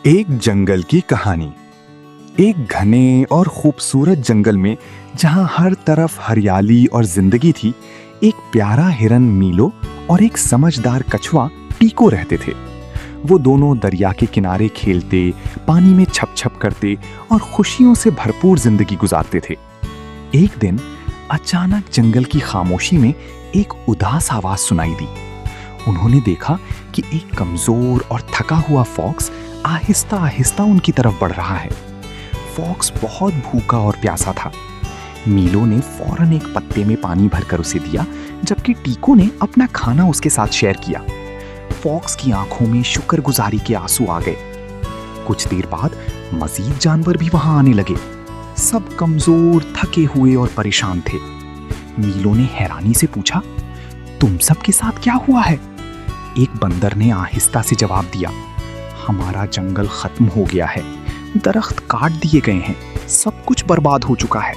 एक जंगल की कहानी। एक घने और खूबसूरत जंगल में जहां हर तरफ हरियाली और जिंदगी थी, एक प्यारा हिरन मीलो और एक समझदार कछुआ टीको रहते थे। वो दोनों दरिया के किनारे खेलते, पानी में छप छप करते और खुशियों से भरपूर जिंदगी गुजारते थे। एक दिन अचानक जंगल की खामोशी में एक उदास आवाज सुनाई दी। उन्होंने देखा कि एक कमजोर और थका हुआ फॉक्स आहिस्ता आहिस्ता उनकी तरफ बढ़ रहा है। फॉक्स बहुत भूखा और प्यासा था। मीलो ने फौरन एक पत्ते में पानी भरकर उसे दिया, जबकि टीको ने अपना खाना उसके साथ शेयर किया। फॉक्स की आंखों में शुक्रगुजारी के आंसू आ गए। कुछ देर बाद मजीद जानवर भी वहां आने लगे। सब कमजोर, थके हुए और परेशान थे। मीलो ने हैरानी से पूछा, तुम सब के साथ क्या हुआ है? एक बंदर ने आहिस्ता से जवाब दिया, हमारा जंगल खत्म हो गया है, दरख्त काट दिए गए हैं, सब कुछ बर्बाद हो चुका है।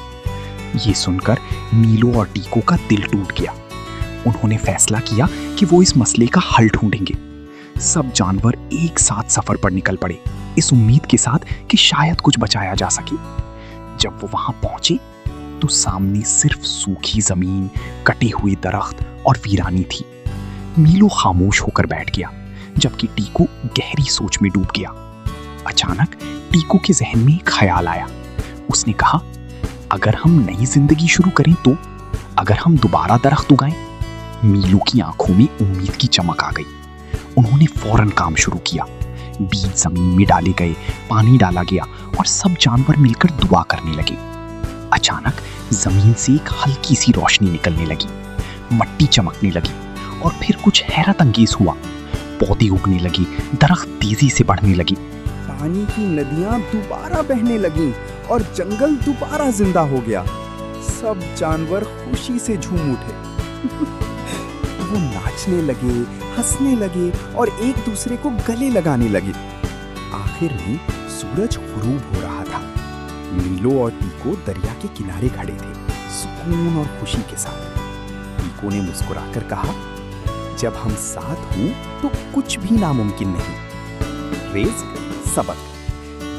ये सुनकर मीलो और टीको का दिल टूट गया। उन्होंने फैसला किया कि वो इस मसले का हल ढूंढेंगे। सब जानवर एक साथ सफर पर निकल पड़े, इस उम्मीद के साथ कि शायद कुछ बचाया जा सके। जब वो वहां पहुंचे तो सामने सिर्फ सूखी जमीन, कटे हुए दरख्त और वीरानी थी। मीलो खामोश होकर बैठ गया, जबकि टीको गहरी सोच में डूब गया। अचानक टीको के जहन में एक ख्याल आया। उसने कहा, अगर हम नई जिंदगी शुरू करें तो? अगर हम दोबारा दरख्त उगाएं? मीलो की आंखों में उम्मीद की चमक आ गई। उन्होंने फौरन काम शुरू किया। बीज जमीन में डाले गए, पानी डाला गया और सब जानवर मिलकर दुआ करने लगे। अचानक जमीन से एक हल्की सी रोशनी निकलने लगी, मट्टी चमकने लगी और फिर कुछ हैरत अंगेज हुआ। पौधे उगने लगे, दरख्त तेजी से बढ़ने लगे, पानी की नदियां दोबारा बहने लगीं और जंगल दोबारा जिंदा हो गया। सब जानवर खुशी से झूम उठे। वो नाचने लगे, हंसने लगे और एक दूसरे को गले लगाने लगे। आखिर में सूरज गुरूब हो रहा था। मीलो और टीको दरिया के किनारे खड़े थे, सुकून और खुशी के साथ। टीको ने मुस्कुराकर कहा, जब हम साथ हों तो कुछ भी नामुमकिन नहीं। रिज़्क, सबक,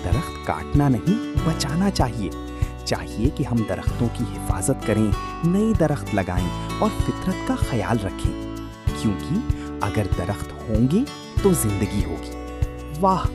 दरख्त काटना नहीं, बचाना चाहिए। चाहिए कि हम दरख्तों की हिफाजत करें, नए दरख्त लगाएं और फितरत का ख्याल रखें, क्योंकि अगर दरख्त होंगे तो जिंदगी होगी। वाह!